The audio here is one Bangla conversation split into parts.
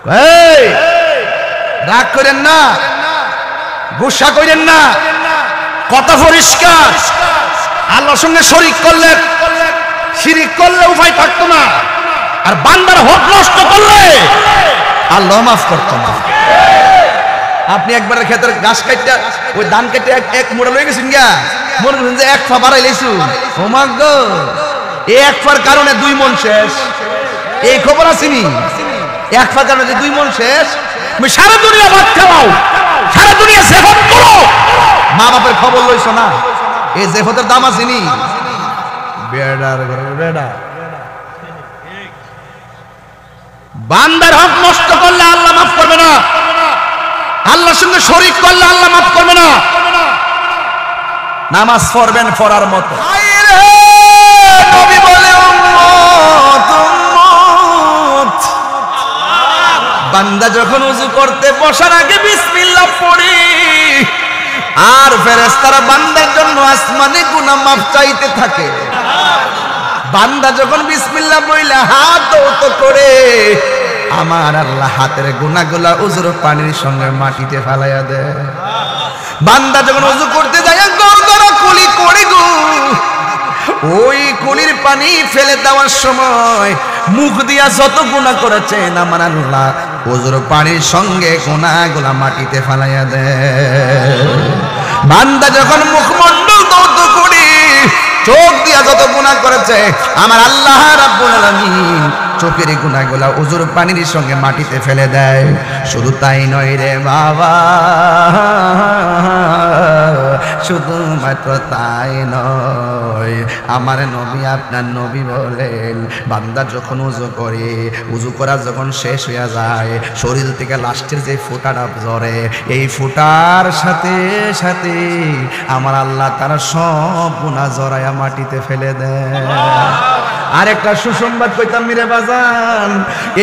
এই রাগ করেন না, গুসা করেন না, কথা পরিষ্কার। আল্লাহর সঙ্গে শরীক করলে, শিরিক করলে উপায় থাকতো না। আর বান্দার হক নষ্ট করলে আল্লাহ মাফ করতো না। আপনি একবার ক্ষেতের গাছ কাটতে, ওই ধান কেটে এক মোড়া লয়ে গেছেন গা, মনে করছেন যে এক ফা বাড়াই লেছু, ও মা গো, এই এক ফার কারণে 2 মণ শেষ। এই খবর আসেনি? এক ফার কারণে যে 2 মণ শেষ। তুমি সারা দুনিয়া ভাত খাওয়াও, সারা দুনিয়া সেহত করো, মা বাপের খবর লইছো না। এই জেহতের দাম আসেনি? বেড়ার বেড়া। বান্দার হক নষ্ট করলে আল্লাহ মাফ করবে না, আল্লাহর সঙ্গে শরীক করলে আল্লাহ মাফ করবে না। নামাজ পড়বেন পড়ার মতো। নবী বলে উম্মত উম্মত, বান্দা যখন ওযু করতে বসার আগে বিসমিল্লাহ পড়ি, আর ফেরেশতারা বান্দার জন্য আসমানে গুনাহ মাফ চাইতে থাকে। বান্দা যখন বিসমিল্লাহ বইলা হাত উত করে, আমার আল্লাহ হাতের গুনাহগুলা ওযুর পানির সঙ্গে মাটিতে ফেলাইয়া দেয়। বান্দা যখন ওযু করতে যায় গড়গড়া কুলি করে গো, ওই কুলির পানি ফেলে দেওয়ার সময় মুখ দিয়া যত গুনাহ করেছেন আমার আল্লাহ ওযুর পানির সঙ্গে গুনাহগুলা মাটিতে ফেলাইয়া দেয়। বান্দা যখন মুখমণ্ডল দৌত করে চোখ দিয়া যত গুনাহ করেছে আমার আল্লাহ রাব্বুল আলামিন চোখের গুনাহগুলা ওযুর পানির সঙ্গে মাটিতে ফেলে দেয়। শুধু তাই নয় রে বাবা, শুধুমাত্র তাই নয়, আমার নবী আপনার নবী বলেন, বান্দা যখন ওযু করে, ওযু করা যখন শেষ হয়ে যায়, শরীর থেকে লাস্টের যে ফোঁটাটা ঝরে, এই ফোঁটার সাথে সাথে আমার আল্লাহ তার সব গুনাহ জড়ায়া মাটিতে ফেলে দেয়। আর একটা সুসংবাদ কইতাম মিরে বাজান,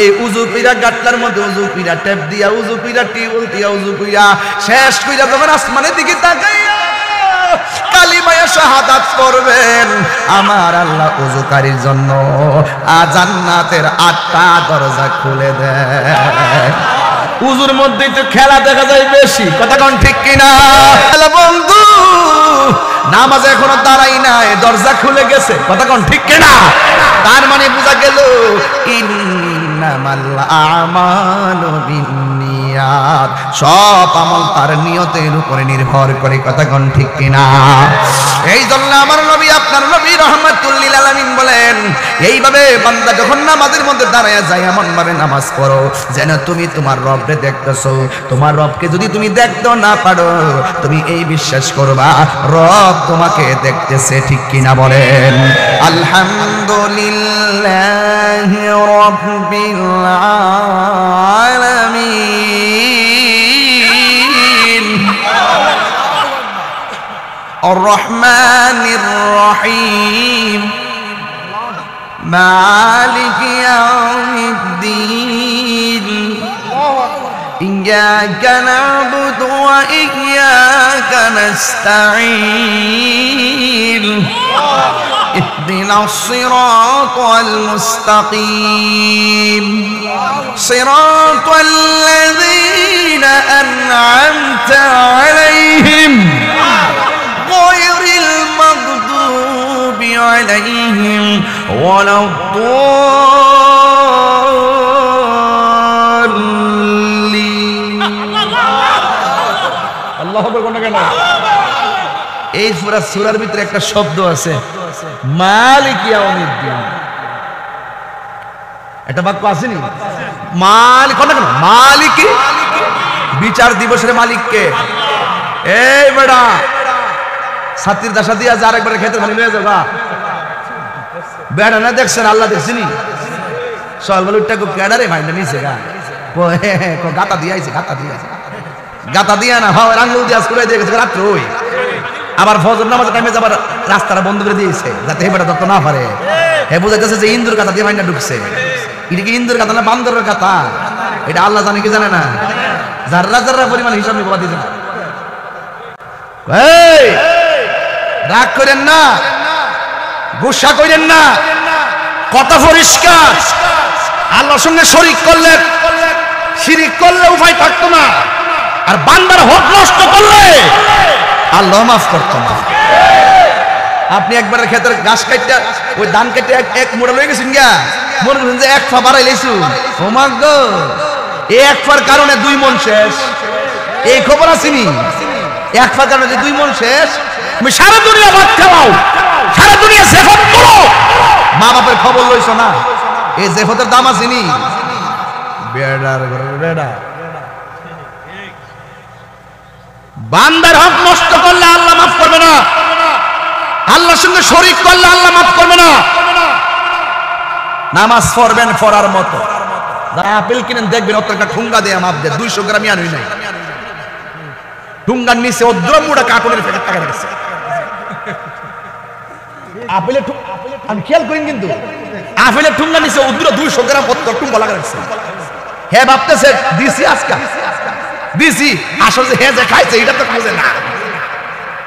এই উযু কইরা গাটলার মধ্যে উযু কইরা টেপ দিয়া উযু কইরা টিউল দিয়া উযু কইরা শেষ কইরা যখন আসমানের দিকে তাকাইয়া কালিমায়ে শাহাদাত করবেন, আমার আল্লাহ উযুকারীর জন্য জান্নাতের 8টা দরজা খুলে দেয়। উযুর মধ্যেই তো খেলা দেখা যায় বেশি, কথা কোন ঠিক কিনা? বন্ধু নামাজ এখনো দাঁড়াই নাই, দরজা খুলে গেছে, কথা কোন ঠিক কিনা? তার মানে বোঝা গেল ইন্নামাল আমালু বিন্নিয়াত, সব আমল তার নিয়তের উপরে নির্ভর করে, কথা কোন ঠিক কিনা? এই জন্য আমার নবী আপনার নবী রাহমাতুল লিল আলামিন বলেন, এইভাবে বান্দা যখন নামাজের মধ্যে দাঁড়ায়া যায় এমন ভাবে নামাজ পড়ো যেন তুমি তোমার রবকে দেখতেছো। তোমার রবকে যদি তুমি দেখতে না পারো, তুমি এই বিশ্বাস করবা রব তোমাকে দেখতেছে, ঠিক কিনা বলেন? আলহামদুলিল্লাহি রাব্বিল আলামিন আর রহমানির রহিম মালিকি ইয়াউমিদ্দিন ইয়্যাকা না'বুদু ওয়া ইয়্যাকা নাস্তাঈন ইহদিনাস সিরাতাল মুস্তাকিম সিরাতাল লাযীনা আন'আমতা আলাইহিম গায়রিল মাগদুবি আলাইহিম ওয়ালাদ-দাল্লিন। আল্লাহু আকবার কোন কেন? এই সূরার ভিতরে একটা শব্দ আছে মালিক ইয়াউমিদ্দিন, একটা বাক্য আসেনি? মালিক কোন কেন? মালিক, বিচার দিবসের মালিক কে? এই বেটা ছাত্রীর দাসা দিয়া যার একবার খেতে ভালো হয়ে যাবা বেড়া না দেখছেন, আল্লাহ দেখছিনি? সলবলুটটা কো কেডারে ভাইনা নিছে গা, কো গাতা দিয়াইছে, গাতা দিয়া না হয় আঙ্গুল দিয়া স্কুলে দিয়ে গেছে রাত্রে। ওই আবার ফজর নামাজের টাইমে যাবার রাস্তাটা বন্ধ করে দিয়েছে যাতে হেবেটা ধরতে না পারে। হে বুঝাইতেছে যে ইন্দুর গাতা দিয়ে ভাইনা ঢুকছে। এটা কি ইন্দুর গাতা না বান্দরের গাতা? এটা আল্লাহ জানে কি জানে না? যাররা যাররা পরিমাণ হিসাব নিয়ে বাবা দিয়েছে। এই রাগ করেন না, গুসা করেন না, কথা পরিষ্কার। আল্লাহর সঙ্গে শরীক করলে, শিরিক করলে উপায় থাকতো না, আর বান্দার হক নষ্ট করলে আল্লাহ মাফ করতো না। আপনি একবার ক্ষেতের ঘাস কাটতে ওই ধান কেটে এক মোড়া লয়ে গেছেন গা, মনে করছেন যে এক ফা বাড়াই লাইছু, ও মা গো, এই এক ফার কারণে 2 মন শেষ। এই খবর আসেনি, এক ফার কারণে 2 মন শেষ। তুমি সারা দুনিয়া ভাত খাওয়াও, সারা দুনিয়া জেফত করো, মা বাপের খবর লইছো না, এই জেফতের দাম আসেনি। বেড়ার ঘরে বেড়া, বান্দার হক নষ্ট করলে আল্লাহ মাফ করবে না, আল্লাহর সঙ্গে শরীক করলে আল্লাহ মাফ করবে না। নামাজ পড়বেন পড়ার মতো, যারা আপেল কিনেন দেখবেন অত একটা ঠুঙ্গা দিয়ে মাপ দেয়, 200 গ্রাম আনুই নাই, ঠুঙ্গার নিচে অদ্রমুড়া কার্টুনের প্যাকেট টাকা রেখেছে। আপেলের আমি খেয়াল করেন, কিন্তু আপেলের ঠুঙ্গার নিচে অদ্র 200 গ্রাম পত্তর ঠুঙ্গা লাগা রাখছে। হ্যাঁ ভাবতেছে দিছি আজকা দিছি, আসলে হ্যাঁ যে খাইছে এটা তো বুঝে না।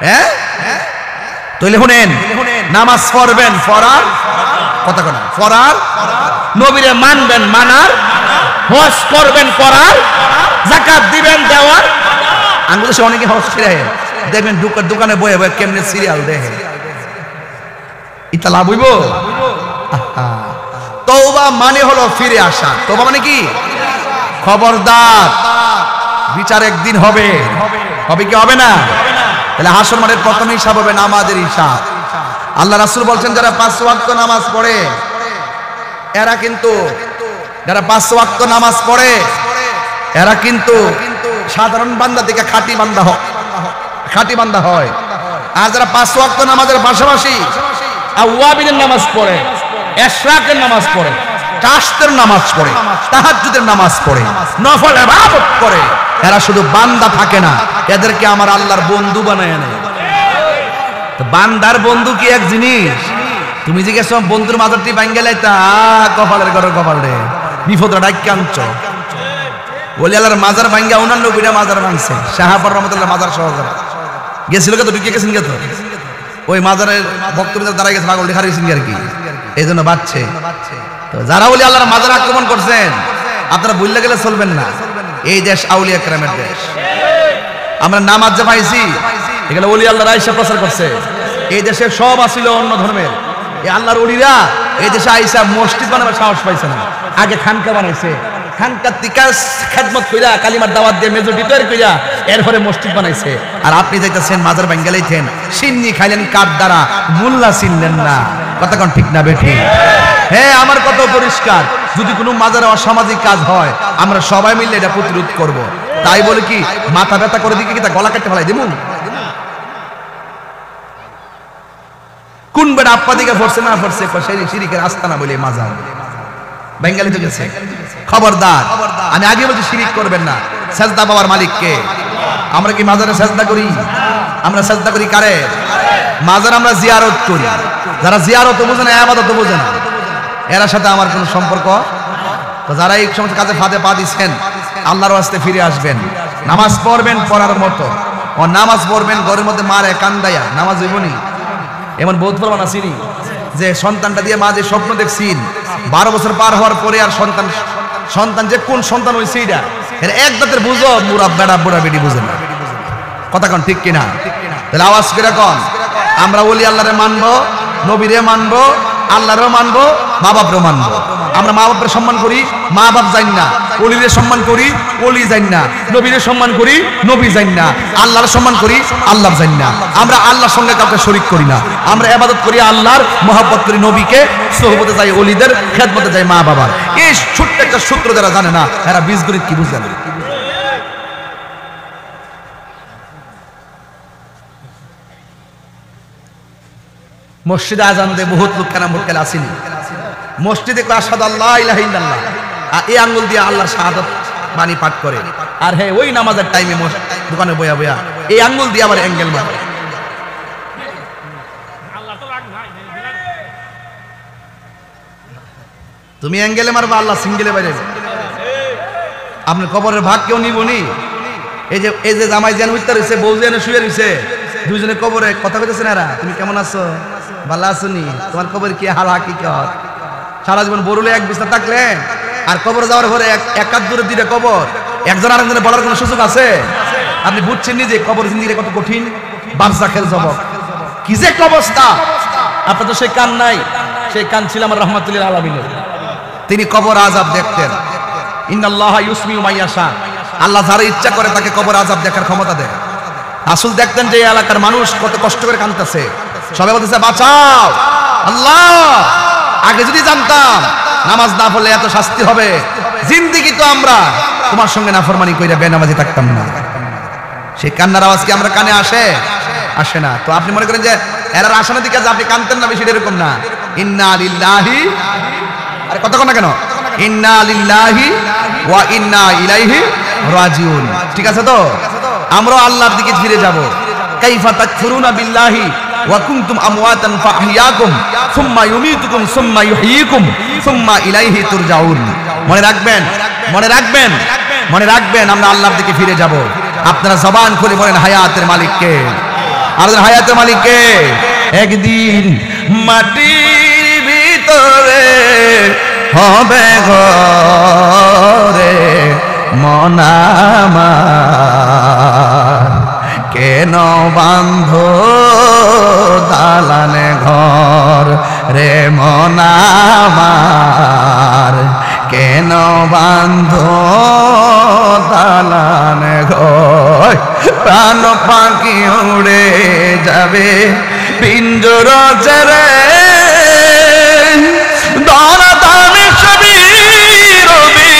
হ্যাঁ তাহলে শুনেন, নামাজ পড়বেন পড়ার কথা কোন, পড়ার, নবীরে মানবেন মানার, হজ করবেন করার, যাকাত দিবেন দেওয়ার। আমি বলছি অনেকে হজ ছেড়ে দেখবেন দোকানে বয়ে বয়ে কেমনে সিরিয়াল দেখে, এটা লাভ হইব? তওবা মানে হলো ফিরে আসা। তওবা মানে কি? খবরদার, বিচার একদিন হবে, হবে কি হবে না? তাহলে হাসর মাঠের প্রথম হিসাব হবে নামাজের হিসাব। আল্লাহ রাসূল বলছেন যারা 5 ওয়াক্ত নামাজ পড়ে, এরা কিন্তু যারা 5 ওয়াক্ত নামাজ পড়ে এরা কিন্তু সাধারণ বান্দা থেকে খাঁটি বান্দা হয়। আর যারা 5 ওয়াক্ত নামাজের পাশাপাশি আওয়াবিনের নামাজ পড়ে, ইশরাকের নামাজ পড়ে, তাশতের নামাজ পড়ে, তাহাজ্জুদের নামাজ পড়ে, নফল ইবাদত করে, এরা শুধু বান্দা থাকে না, এদেরকে আমার আল্লাহর বন্ধু বানায় নেয়। তো বান্দার বন্ধু কি এক জিনিস? তুমি জিজ্ঞেস বন্ধুর মাজারটি ভাঙ্গে লাইতা, কপালের ঘরের কপাল রে, বিপদটা ডাইকে আনছ। ওলি আল্লাহর মাজার ভাঙ্গা অন্যান্য বিটা মাজার ভাঙছে, শাহাবুর রহমতুল্লাহ মাজার সহকারে গেছিল, তো ঢুকে গেছেন গে, তো ওই মাজারের বক্তব্য দাঁড়াই গেছে, পাগল দেখা গেছেন আর কি, এই জন্য বাচ্চে। তো যারা ওলি আল্লাহর মাজার আক্রমণ করছেন, আপনারা ভুললে গেলে চলবেন না, এই দেশ আউলিয়া কেরামের দেশ। আমরা নামাজ যে পাইছি এগুলো ওলি আল্লাহর আইসা প্রচার করছে। এই দেশে সব আসিল অন্য ধর্মের, এই আল্লাহর ওলিরা এই দেশে আইসা মসজিদ বানাবার সাহস পাইছে না, আগে খানকা বানাইছে, খানকার টিকা খেদমত কইরা কালিমার দাওয়াত দিয়ে মেজরিটি তৈরি কইরা এরপরে মসজিদ বানাইছে। আর আপনি যাইতেছেন মাজার ভাঙ্গালাইতেন, সিন্নি খাইলেন কার দ্বারা, মোল্লা চিনলেন না। কথা কোন ঠিক না বেঠিক? হ্যাঁ, আমার কত পরিষ্কার, যদি কোনো মাজারে অসামাজিক কাজ হয় আমরা সবাই মিলে এটা প্রতিরোধ করব। তাই বলে কি মাথা ব্যথা করে দিকে কি তা গলা কেটে ফেলাই দেবো? কোন বেটা আপা দিকে পড়ছে না পড়ছে, সেই শিরিকের আস্তানা বলে মাজার বেঙ্গালি তো গেছে। খবরদার, আমি আগে বলছি শিরিক করবেন না। সেজদা পাওয়ার মালিক কে? আমরা কি মাজারে সেজদা করি? আমরা সেজদা করি কারে? মাজার আমরা জিয়ারত করি। যারা জিয়ারত বোঝে না, ইবাদত বোঝে না, এর সাথে আমার কোনো সম্পর্ক। তো যারা এই সমস্ত কাজে ফাঁদে পা দিচ্ছেন, আল্লাহর রাস্তায় ফিরে আসবেন, নামাজ পড়বেন পড়ার মতো। ও নামাজ পড়বেন ঘরের মধ্যে মারে কান্দাইয়া, নামাজ হইবনি। এমন বহুত প্রমাণ আসেনি যে সন্তানটা দিয়ে মা যে স্বপ্ন দেখছিন, 12 বছর পার হওয়ার পরে আর সন্তান যে কোন সন্তান হয়েছে এটা এর এক দাঁতের বুঝো, মুরা বেড়া বুড়া বেটি বুঝে না। কথা কন ঠিক কিনা? তাহলে আওয়াজ করে কন, আমরা ওলি আল্লাহরে মানবো, নবীরে মানবো, আল্লাহরেও মানবো, মা বাপরেও মানবো। আমরা মা বাপের সম্মান করি, মা বাপ জান না। ওলিরে সম্মান করি, ওলি জান না। নবীরে সম্মান করি, নবী জান না। আল্লাহর সম্মান করি, আল্লাহ জান না। আমরা আল্লাহর সঙ্গে কাউকে শরীক করি না। আমরা ইবাদত করি আল্লাহর, মহব্বত করি নবীকে, সোহবতে যাই ওলিদের, খেদমতে যাই মা বাবার। এই ছোট্ট একটা সূত্র যারা জানে না, এরা বীজগণিত কি বুঝে না। মসজিদে আজান দে বহুত লোক কেন মোটকেল আসেনি, মসজিদে আশহাদু আল্লা ইলাহা ইল্লাল্লাহ আর এই আঙ্গুল দিয়ে আল্লাহর শাহাদাত বাণী পাঠ করে। আর হ্যাঁ, ওই নামাজের টাইমে দোকানে বয়া বয়া এই আঙ্গুল দিয়ে আবার অ্যাঙ্গেল মারে। তুমি অ্যাঙ্গেলে মারবা, আল্লাহ সিঙ্গেলে বাইরে। আপনার কবরের ভাগ কেউ নিবনি। এই যে জামাই জান উত্তর হইছে, বউ জান শুয়ে রইছে, দুইজনে কবরে কথা কইতেছেন, এরা তুমি কেমন আছো, ভালো আছো নি, তোমার কবর কি হাল হাকিকত। সারা জীবন বরুলে এক বিছনা থাকলেন, আর কবর যাওয়ার পরে এক হাত দূরে 2টা কবর, একজন আরেকজনের বলার কোনো সুযোগ আছে? আপনি বুঝছেন নি যে কবর জিন্দেগি কত কঠিন, বারজাখের জবাব কি যে একটা অবস্থা। আপনার তো সেই কান নাই, সেই কান ছিল আমার রহমাতুল্লিল আলামিনের। তিনি কবর আযাব দেখতেন। ইন্নাল্লাহা ইউসমিউ মাইয়াশা, আল্লাহ যারা ইচ্ছা করে তাকে কবর আযাব দেখার ক্ষমতা দেয়। রাসূল দেখতেন যে এই এলাকার মানুষ কত কষ্ট করে কাঁদতেছে, সবাই বলতেছে বাঁচাও আল্লাহ। আগে যদি জানতাম নামাজ না পড়লে এত শাস্তি হবে, জিন্দেগি তো আমরা তোমার সঙ্গে নাফরমানি কইরা বেনামাজি থাকতাম না। সেই কান্নার আওয়াজ কি আমরা কানে আসে? আসে না। তো আপনি মনে করেন যে এরা আসে না দিকে আপনি কাঁদতেন না, বেশি এরকম না। ইন্না লিল্লাহি, আরে কথা কন না কেন, ইন্না লিল্লাহি ওয়া ইন্না ইলাইহি রাজিউন। ঠিক আছে তো, আমরা আল্লাহর দিকে ফিরে যাব। কাইফা তাকফুরুনা বিল্লাহি ওয়া কুনতুম আমওয়াতান ফাআহইয়াকুম সুম্মা ইউমীতুকুম সুম্মা ইউহয়িকুম সুম্মা ইলাইহি তুরজাউন। মনে রাখবেন, মনে রাখবেন, মনে রাখবেন, আমরা আল্লাহর দিকে ফিরে যাব। আপনারা জবান খুলে বলেন হায়াতের মালিক কে? আর হায়াতের মালিক কে? একদিন মাটির ভিতরে হবে ঘরে মন আমার, কেন বান্ধ দালানে ঘর রে মন আমার, কেন বান্ধ দালানে ঘর। প্রাণ পাখি উড়ে যাবে পিঞ্জর ছেড়ে, দরদামে সবই রবি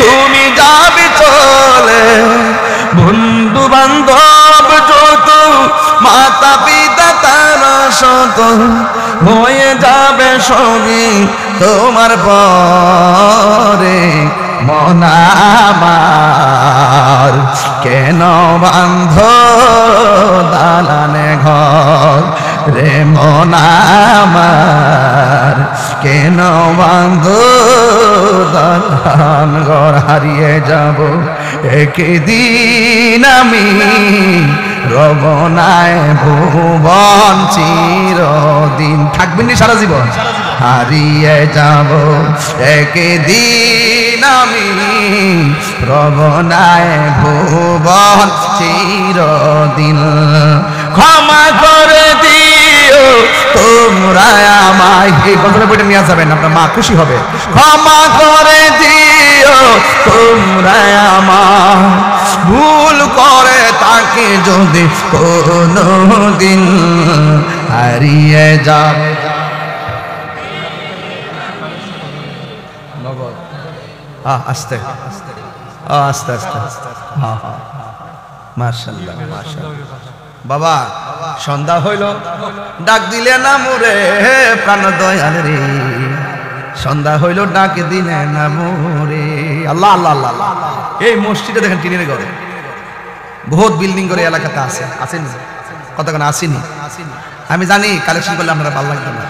তুমি যাবে চলে। বন্ধু বান্ধব যত, মাতা পিতা তারা শত, হয়ে যাবে সবই তোমার পরে মন আমার, কেন বান্ধ দালানে ঘর রে মন আমার, কেন বান্ধ দালান ঘর। হারিয়ে যাব একদিন আমি রবনায় ভুবন চিরদিন, থাকবেন নি সারা জীবন। হারিয়ে যাব একদিন আমি রবনায় ভুবন চিরদিন। ক্ষমা করে দিও তোমরা আমায়, এই গল্পের বইটা নিয়ে যাবেন, আপনার মা খুশি হবে। ক্ষমা করে দিও তোমরা আমায়, ভুল করে তাকে যদি কোনদিন হারিয়ে যাবে। আস্তে আস্তে আস্তে, হ্যাঁ হ্যাঁ, মাশাআল্লাহ মাশাআল্লাহ। বাবা সন্ধ্যা হইল, ডাক দিলে না মোরে প্রাণ দয়াল রে, সন্ধ্যা হইল ডাক দিলে না মোরে। আল্লাহ আল্লাহ আল্লাহ। এই মসজিদে দেখেন টিনের ঘরে, বহুত বিল্ডিং করে এলাকাতে আছে, আসেনি কতক্ষণ আসেনি। আমি জানি কালেকশন করলে আপনারা ভালো লাগবে না,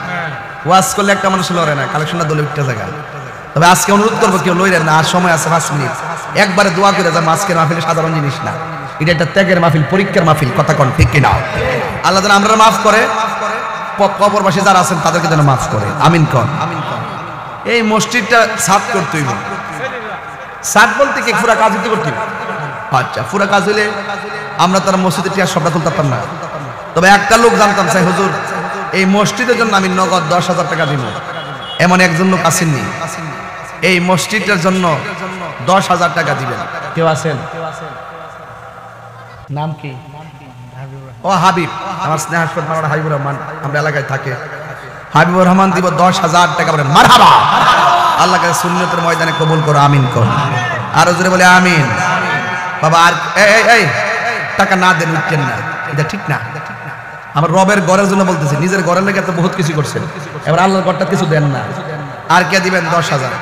ওয়াজ করলে একটা মানুষ লড়ে না, কালেকশনটা দলে উঠতে জায়গা। তবে আজকে অনুরোধ করবো কেউ লইলেন না, আর সময় আছে 5 মিনিট, একবারে দোয়া করে যাবো। আজকের মাহফিল সাধারণ জিনিস না, এটা একটা ত্যাগের মাহফিল, পরীক্ষার মাহফিল। কথা কোন ঠিক কিনা? আল্লাহ যেন আমরা মাফ করে, কবরবাসী যারা আছেন তাদেরকে যেন মাফ করে, আমিন কোন। এই মসজিদটা সাফ করতে হইব। সাফ বলতে কি পুরা কাজ দিতে করতে? আচ্ছা, পুরা কাজ হইলে আমরা তার মসজিদে টিয়ার সবটা তুলতাম না। তবে একটা লোক জানতাম, চাই হুজুর এই মসজিদের জন্য আমি নগদ 10,000 টাকা দিব, এমন একজন লোক আসেননি। এই মসজিদের জন্য 10,000 টাকা দিবেন, কেউ আছেন? নাম কি? ও হাবিব, আমার স্নেহাস্পদ মাওলানা হাবিবুর রহমান, আমরা এলাকায় থাকে। হাবিবুর রহমান দিব 10,000 টাকা। বলেন মারহাবা। আল্লাহ কাছে সুন্নতের ময়দানে কবুল করো, আমিন কর। আরো জোরে বলে আমিন। বাবা আর এই টাকা না দেন উঠছেন না, এটা ঠিক না। আমার রবের ঘরের জন্য বলতেছি, নিজের ঘরের লেগে তো বহুত কিছু করছেন, এবার আল্লাহর ঘরটা কিছু দেন না। আর কে দিবেন? 10,000।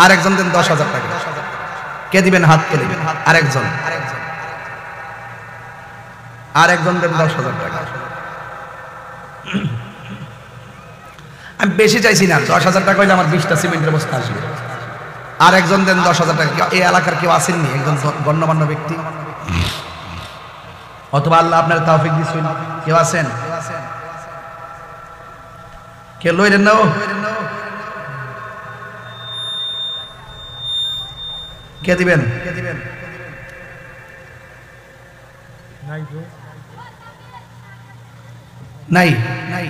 আরেকজন দেন 10,000 টাকা। কে দিবেন? হাত কে দিবেন? আরেকজন। আরেকজন দেন 10,000 টাকা। আমি বেশি চাইছি না, 10,000 টাকা হইলে আমার 20টা সিমেন্টের বস্তা আসবে। আরেকজন দেন 10,000 টাকা। এই এলাকার কেউ আসেননি? একজন গণ্যমান্য ব্যক্তি। অথবা আল্লাহ আপনার তৌফিক দিছেন, কেউ আছেন? কে লইলেন না? কে দিবেন? নাই নাই।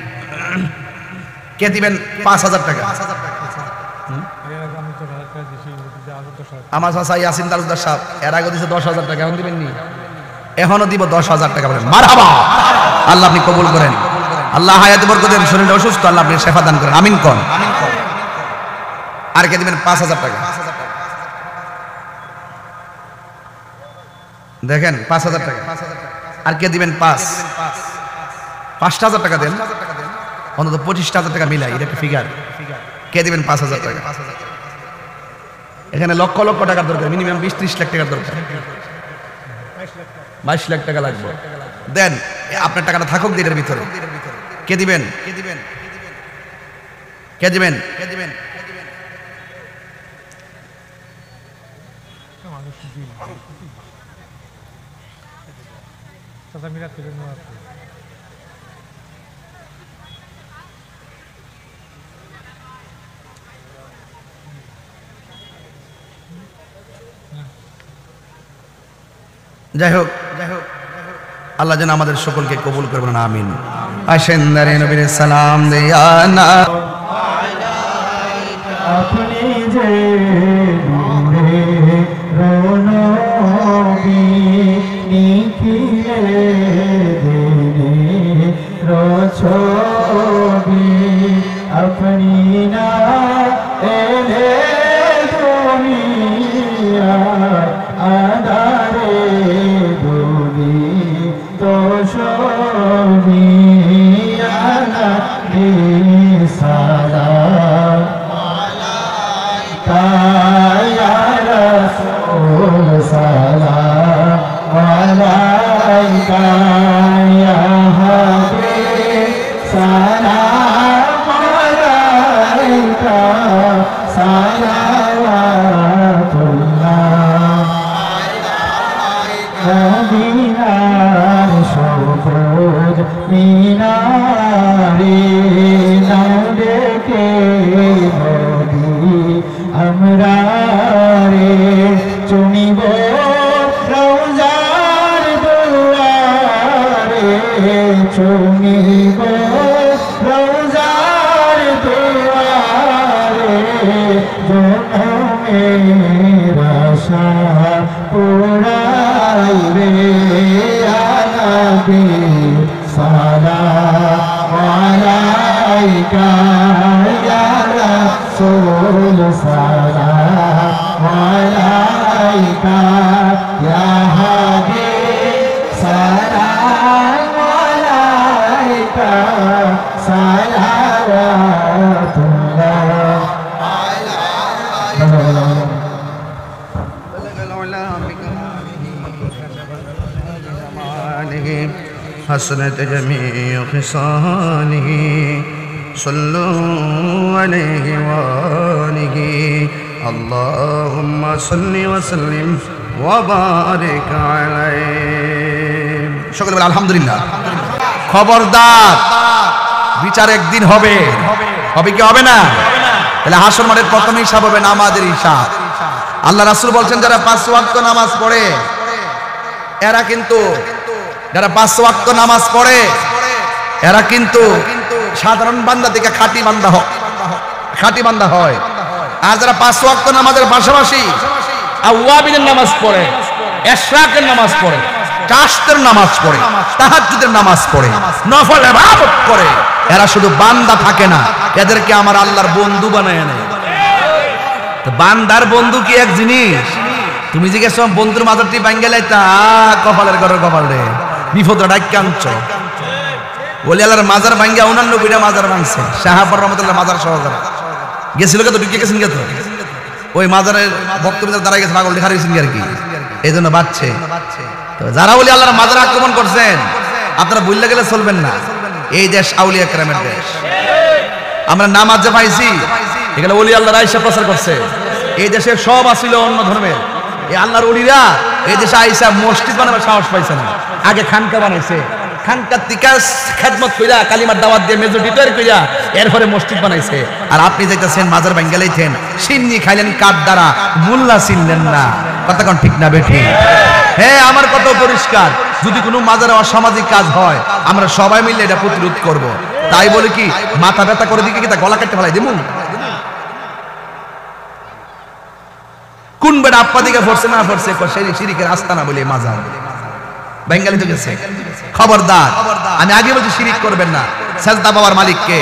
কে দিবেন? 5,000 টাকা। আমার চাচা ইয়াসিন তালুকদার সাহেব এর আগে দিয়েছে 10,000 টাকা, এখন দিবেন নি? এখনো দিব 10,000 টাকা। বলেন মারহাবা। আল্লাহ আপনি কবুল করেন, আল্লাহ হায়াতে বরকত দেন, শরীরটা অসুস্থ আল্লাহ আপনি শেফা দান করেন, আমিন কোন। আর কে দিবেন? 5,000 টাকা। দেখেন 5,000 টাকা। আর কে দিবেন? 5,000 টাকা দেন, অন্তত 25,000 টাকা মিলাই, এটা একটা ফিগার। কে দিবেন? 5,000 টাকা। এখানে লক্ষ লক্ষ টাকার দরকার, মিনিমাম 20-30 লাখ টাকার দরকার, 22 লাখ টাকা লাগবে। দেন, আপনার টাকাটা থাকুক এর ভিতরে। কে দিবেন? কে দিবেন? কে দিবেন? কে দিবেন? যাই হোক, আল্লাহ যেন আমাদের সকলকে কবুল করবেন, আমিন। আসেন দারে নবীর সালাম দিয়া না। আপনি যে নূরে রনবী নিখিলে দিনে রছবি, আপনি না এলে দুনিয়া আদারে দুনি দোষবি আনা সালাম ya Rasul, salam alaika ya Habib, salam alaika, salawatullah Madinar সবুজ মিনারে নাও দেখে আমরা রে চুনিব রওজার দুয়ারে, চুনিব রওজার দুয়ারে, জনমের আশা পুরাইবে আনাবি সালাম আলাইকা ইয়া রাসূল, সালাম আলাইকা ইয়া হাবিব, সালাম আলাইকা, সালাওয়াতুল্লাহ حسنت جميع خصاله صلوا عليه وآله اللهم صل وسلم وبارك عليه সকলে বলে আলহামদুলিল্লাহ। খবরদার, বিচার একদিন হবে, হবে কি হবে না? তাহলে হাসর মাঠের প্রথম হিসাব হবে নামাজের হিসাব। আল্লাহ রাসূল বলছেন যারা 5 ওয়াক্ত নামাজ পড়ে এরা কিন্তু, যারা 5 ওয়াক্ত নামাজ পড়ে এরা কিন্তু সাধারণ বান্দা থেকে খাঁটি বান্দা হয়। আর যারা 5 ওয়াক্ত নামাজের পাশাপাশি আওয়াবিনের নামাজ পড়ে, ইশরাকের নামাজ পড়ে, কাশতের নামাজ পড়ে, তাহাজ্জুদের নামাজ পড়ে, নফল ইবাদত করে, এরা শুধু বান্দা থাকে না, এদেরকে আমার আল্লাহর বন্ধু বানায় নেয়। তো বান্দার বন্ধু কি এক জিনিস? তুমি জিজ্ঞেস বন্ধুর মাজারটি ভাঙ্গে লাইতা, কপালের ঘরের কপাল রে, বিপদটা ডাক্কা আনছ। ওলি আল্লাহর মাজার ভাঙ্গা 89টা মাজার ভাঙছে, শাহাবুর রহমতুল্লাহ মাজার সহকারে গেছিল, তো ঢুকে গেছেন কে? তো ওই মাজারের বক্তব্য দাঁড়ায় গেছে, পাগল দেখা গেছেন আর কি, এই জন্য বাচ্চে। তো যারা ওলি আল্লাহর মাজার আক্রমণ করছেন আপনারা ভুলে গেলে চলবেন না। এই দেশ আউলিয়া কেরামের দেশ, আমরা নামাজ যে পাইছি এগুলো ওলি আল্লাহর আয়েশা প্রচার করছে। এই দেশে সব আসিল অন্য ধর্মের, এই আল্লাহর ওলিরা এই দেশে আইসা মসজিদ বানাবার সাহস পাইছে না, আগে খানকা বানাইছে, খানকার থেকে খেদমত কইরা কালিমার দাওয়াত দিয়ে মেজরিটি তৈরি কইরা এরপরে মসজিদ বানাইছে। আর আপনি যাইতেছেন মাজার ভাঙ্গা লাইতেন, সিন্নি খাইলেন কাঠ দ্বারা, মোল্লা চিনলেন না। কথা কোন ঠিক না বেঠি? হ্যাঁ, আমার কত পরিষ্কার, যদি কোনো মাজারে অসামাজিক কাজ হয় আমরা সবাই মিলে এটা প্রতিরোধ করব। তাই বলে কি মাথা ব্যথা করে দিকে কি তা গলা কেটে ফেলাই দেবো? কোন বেটা আপা দিকে পড়ছে না পড়ছে সেই শিরিকের আস্তানা বলে মাজার বেঙ্গালি তো গেছে। খবরদার, আমি আগে বলছি শিরিক করবেন না। সেজদা পাওয়ার মালিক কে?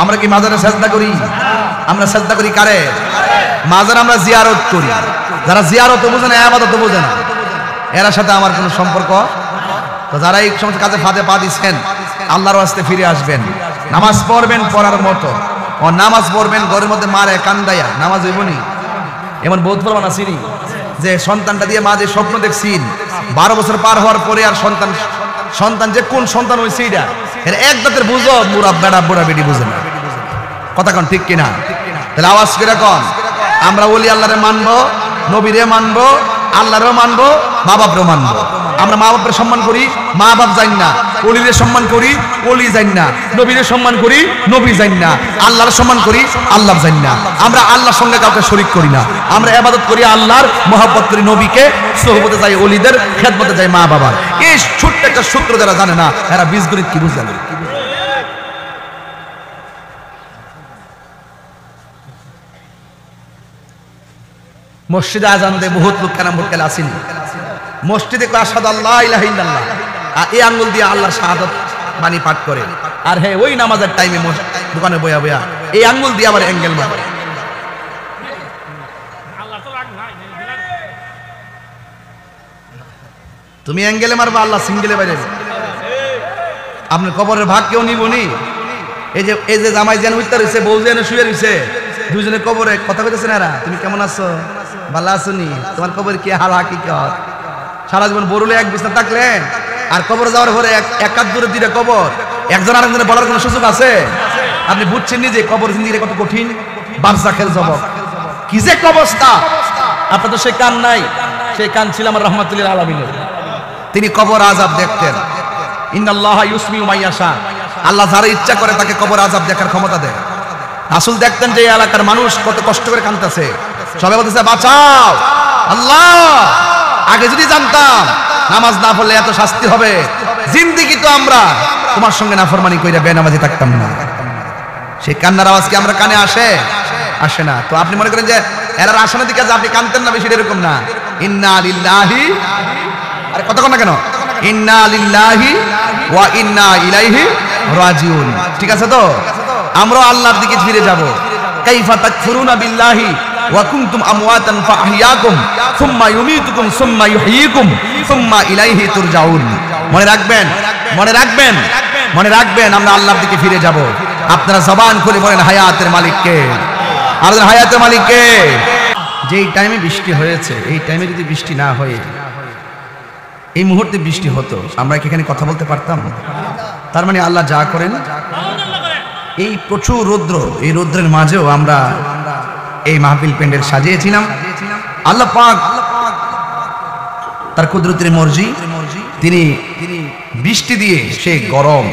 আমরা কি মাজারে সেজদা করি? আমরা সেজদা করি কারে? মাজার আমরা জিয়ারত করি। যারা জিয়ারত বোঝে না, ইবাদত বোঝে না, এর সাথে আমার কোনো সম্পর্ক। তো যারা এই সমস্ত কাজে ফাঁদে পা দিচ্ছেন, আল্লাহর ওয়াস্তে ফিরে আসবেন, নামাজ পড়বেন পড়ার মতো। ও নামাজ পড়বেন ঘরের মধ্যে মারে কান্দাইয়া, নামাজ হইবনি। এমন বহুত প্রমাণ আসেনি যে সন্তানটা দিয়ে মা যে স্বপ্ন দেখছিন 12 বছর পার হওয়ার পরে আর সন্তান যে কোন সন্তান হয়েছে এটা এর এক দাঁতের বুঝো, বুড়া বেড়া বুড়া বেটি বুঝে না। কথা কোন ঠিক কিনা? তাহলে আওয়াজ করে কোন, আমরা ওলি আল্লাহরে মানবো, নবীরে মানবো, আল্লাহরেও মানবো, মা বাপরেও মানবো। আমরা মা বাপের সম্মান করি, মা বাপ জানি না। ওলিরে সম্মান করি, ওলি জানি না। নবীরে সম্মান করি, নবী জানি না। আল্লাহর সম্মান করি, আল্লাহ জানি না। আমরা আল্লাহর সঙ্গে কাউকে শরীক করি না। আমরা ইবাদত করি আল্লাহর, মহব্বত করি নবীকে, সোহবতে যাই ওলিদের, খেদমতে যাই মা বাবার। এই ছোট্ট একটা সূত্র যারা জানে না, এরা বীজগণিত কি বুঝে না। মসজিদে আজান দেয় বহুত লোক, কেন ভোট খেলে আসেনি মসজিদে আশহাদু আল্লা ইলাহা ইল্লাল্লাহ, এই আঙ্গুল দিয়ে আল্লাহর শাহাদাত বাণী পাঠ করে। আর হ্যাঁ, ওই নামাজের টাইমে দোকানে বয়া বয়া এই আঙ্গুল দিয়ে আবার অ্যাঙ্গেল মারে। তুমি অ্যাঙ্গেলে মারবা, আল্লাহ সিঙ্গেলে বাইরে। আপনার কবরের ভাগ কেউ নিবনি। এই যে জামাই যেন উত্তর হয়েছে, বউ যেন শুয়ে রয়েছে, দুজনে কবরে কথা কইতেছে না, তুমি কেমন আছো, ভালো আছো নি, তোমার কবর কি হাল হাকিকত। সারা জীবন বরুলে এক বিছনা থাকলেন, আর কবর যাওয়ার পরে এক হাত দূরে দুইটা কবর, একজন আরেকজনের বলার কোনো সুযোগ আছে? আপনি বুঝছেন নি যে কবর জিন্দিগি কত কঠিন, বারজাখের জবক কি যে অবস্থা। আপনার তো সেই কান নাই, সেই কান ছিল আমার রহমাতুল্লিল আলামিনের। তিনি কবর আযাব দেখতেন। ইন্নাল্লাহা ইউসমিউ মাইয়াশা, আল্লাহ যারা ইচ্ছা করে তাকে কবর আযাব দেখার ক্ষমতা দেয়। রাসূল দেখতেন যে এই এলাকার মানুষ কত কষ্ট করে কাঁদতেছে, সবাই বলতেছে বাঁচাও আল্লাহ। আগে যদি জানতাম নামাজ না পড়লে এত শাস্তি হবে, জিন্দেগি তো আমরা তোমার সঙ্গে নাফরমানি কইরা বেনামাজি থাকতাম না। সেই কান্নার আওয়াজ কি আমরা কানে আসে? আসে না। তো আপনি মনে করেন যে এরা আসনের দিকে যে আপনি কাঁদতেন না বেশি, এরকম না। ইন্না লিল্লাহি, আরে কথা কন না কেন, ইন্না লিল্লাহি ওয়া ইন্না ইলাইহি রাজিউন। ঠিক আছে তো? আমরা আল্লাহর দিকে ফিরে যাব। কাইফা তাকফুরুনা বিল্লাহি ওয়া কুনতুম আমওয়াতান ফাআহইয়াকুম সুম্মা ইউমীতুকুম সুম্মা ইউহয়িকুম সুম্মা ইলাইহি তুরজাউন। মনে রাখবেন, মনে রাখবেন, মনে রাখবেন, আমরা আল্লাহর দিকে ফিরে যাব। আপনারা জবান খুলে বলেন হায়াতের মালিক কে? আমাদের হায়াতের মালিক কে? যেই টাইমে বৃষ্টি হয়েছে, এই টাইমে যদি বৃষ্টি না হয়ে এই মুহূর্তে বৃষ্টি হতো, আমরা কি এখানে কথা বলতে পারতাম? তার মানে আল্লাহ যা করেন, এই প্রচুর রৌদ্র, এই রৌদ্রের মাঝেও আমরা এই মাহফিল প্যান্ডেল সাজিয়েছিলাম। আল্লাহ পাক তার কুদরতের মর্জি, তিনি বৃষ্টি দিয়ে সেই গরম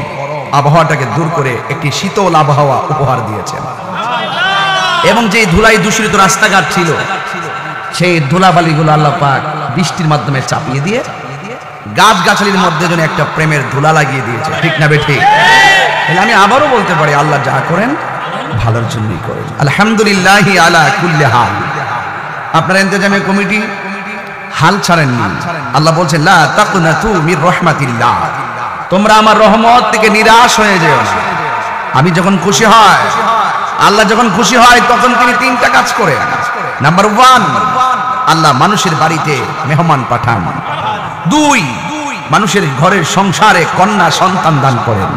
আবহাওয়াটাকে দূর করে একটি শীতল আবহাওয়া উপহার দিয়েছেন। এবং যে ধুলাই দূষিত রাস্তাঘাট ছিল, সেই ধুলাবালিগুলো আল্লাহ পাক বৃষ্টির মাধ্যমে চাপিয়ে দিয়ে গাছগাছালির মধ্যে যেন একটা প্রেমের ধুলা লাগিয়ে দিয়েছে। ঠিক না বেঠিক? তাহলে আমি আবারও বলতে পারি আল্লাহ যা করেন ভালোর জন্যই করেন। আলহামদুলিল্লাহি আলা কুল্লি হাল। আপনার ইন্তেজামে কমিটি হাল ছাড়েননি। আল্লাহ বলছেন লা তাকনাতু মির রাহমাতিল্লাহ, তোমরা আমার রহমত থেকে নিরাশ হয়ে যেও না। আমি যখন খুশি হয়, আল্লাহ যখন খুশি হয়, তখন তিনি তিনটা কাজ করেন। নাম্বার 1, আল্লাহ মানুষের বাড়িতে মেহমান পাঠান। 2, মানুষের ঘরের সংসারে কন্যা সন্তান দান করেন।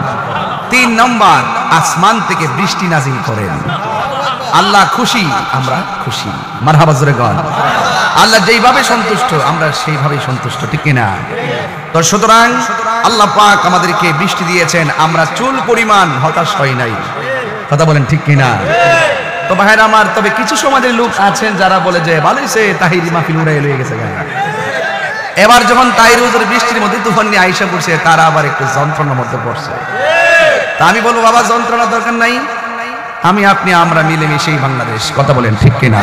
3 নম্বর, আসমান থেকে বৃষ্টি নাজিল করেন। আল্লাহ খুশি, আমরা খুশি। মারহাবা জোরে গান। আল্লাহ যেইভাবে সন্তুষ্ট, আমরা সেইভাবেই সন্তুষ্ট। ঠিক কিনা? তো সুতরাং আল্লাহ পাক আমাদেরকে বৃষ্টি দিয়েছেন, আমরা চুল পরিমাণ হতাশ হই নাই। কথা বলেন ঠিক কিনা? তো ভাইরা আমার, তবে কিছু সমাজের লোক আছেন যারা বলে যে ভালোই সে তাহিরি মাহফিল উড়াই লয়ে গেছে গায়ে। এবার যখন তাহির হুজুর বৃষ্টির মধ্যে তুফান নিয়ে আইসা পড়ছে, তারা আবার একটু যন্ত্রণার মধ্যে পড়ছে। তা আমি বলবো বাবা, যন্ত্রণা দরকার নাই, আমি আপনি আমরা মিলেমিশেই বাংলাদেশ, কথা বলেন ঠিক কিনা?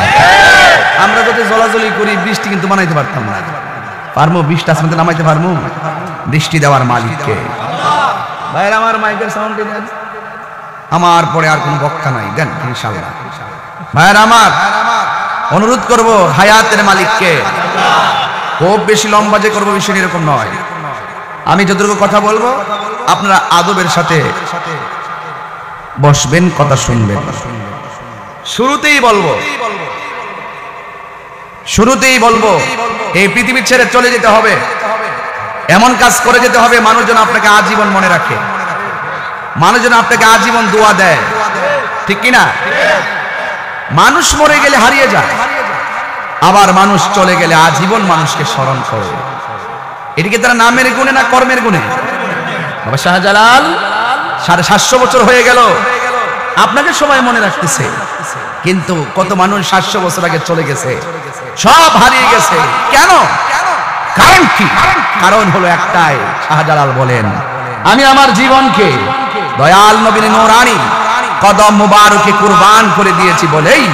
আমরা যদি জলাজলি করি, বৃষ্টি কিন্তু বানাইতে পারতাম না। পারবো? বৃষ্টি আসমানতে নামাইতে পারবো? বৃষ্টি দেওয়ার মালিককে। ভাইরা আমার, মাইকের সাউন্ড দেন, আমার পরে আর কোনো বক্তা নাই, দেন ইনশাআল্লাহ। ভাইরা আমার, অনুরোধ করব হায়াতের মালিককে। খুব বেশি লম্বা যে করবো বিষয় এরকম নয়, আমি যতটুকু কথা বলবো আপনারা আদবের সাথে বসবেন, কথা শুনবেন। শুরুতেই বলবো এই পৃথিবী ছেড়ে চলে যেতে হবে, এমন কাজ করে যেতে হবে মানুষজন আপনাকে আজীবন মনে রাখে, মানুষজন আপনাকে আজীবন দোয়া দেয়, ঠিক কিনা? মানুষ মরে গেলে হারিয়ে যায়, আবার মানুষ চলে গেলে আজীবন মানুষকে স্মরণ করে। এটিকে তারা নামের গুণে না কর্মের গুণে? বাবা শাহজালাল 750 বছর হয়ে গেল, আপনাকে সবাই মনে রাখতেছে, কিন্তু কত মানুষ 700 বছর আগে চলে গেছে, সব হারিয়ে গেছে। কেন? কারণ কি? কারণ হলো একটাই, শাহজালাল বলেন, আমি আমার জীবনকে দয়াল নবীর নূরানি কদম মুবারকে কুরবান করে দিয়েছি বলেই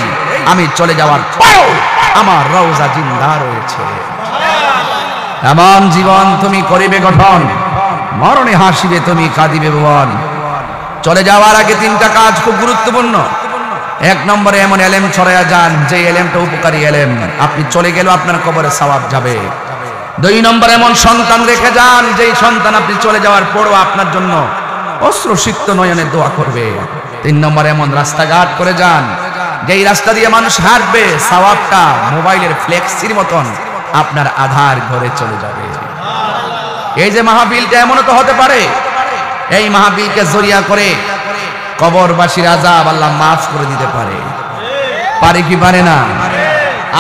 আমি চলে যাওয়ার পর আমার রওজা জিন্দা রয়েছে। এমন জীবন তুমি করিবে গঠন, মরণে হাসিবে তুমি, কাঁদিবে ভুবন। চলে যাওয়ার আগে 3টা কাজ খুব গুরুত্বপূর্ণ। 1 নম্বরে এমন এলেম ছড়ায়া যান যে এলেমটা উপকারী এলেম, আপনি চলে গেলেও আপনার কবরে সওয়াব যাবে। 2 নম্বরে এমন সন্তান রেখে যান যেই সন্তান আপনি চলে যাওয়ার পরও আপনার জন্য অশ্রুসিক্ত নয়নে দোয়া করবে। 3 নম্বরে এমন রাস্তাঘাট করে যান যেই রাস্তা দিয়ে মানুষ হাঁটবে, সওয়াবটা মোবাইলের ফ্লেক্সির মতন আপনার আধার ঘরে চলে যাবে। এই যে মাহফিলটা, এমনও তো হতে পারে এই মাহফিলকে জরিয়া করে কবরবাসীর আযাব আল্লাহ মাফ করে দিতে পারে। পারে কি পারে না?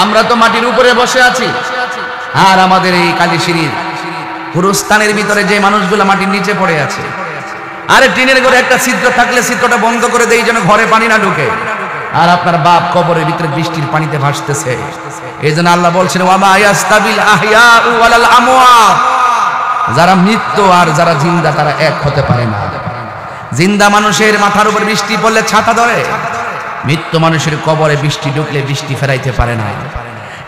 আমরা তো মাটির উপরে বসে আছি, আর আমাদের এই কালীশিরির গুরুস্থানের ভিতরে যে মানুষগুলো মাটির নিচে পড়ে আছে, আরে টিনের ঘরে একটা ছিদ্র থাকলে ছিদ্রটা বন্ধ করে দেই যেন ঘরে পানি না ঢুকে। আর আপনার বাপ কবরের ভিতরে বৃষ্টির পানিতে ভাসতেছে। এই জন্য আল্লাহ বলছেন, ওয়ামা ইয়াস্তাবিল আহইয়াউ ওয়ালাল আমওয়াত, যারা মৃত্যু আর যারা জিন্দা তারা এক হতে পারে না। জিন্দা মানুষের মাথার উপর বৃষ্টি পড়লে ছাতা ধরে, মৃত্যু মানুষের কবরে বৃষ্টি ঢুকলে বৃষ্টি ফেরাইতে পারে না।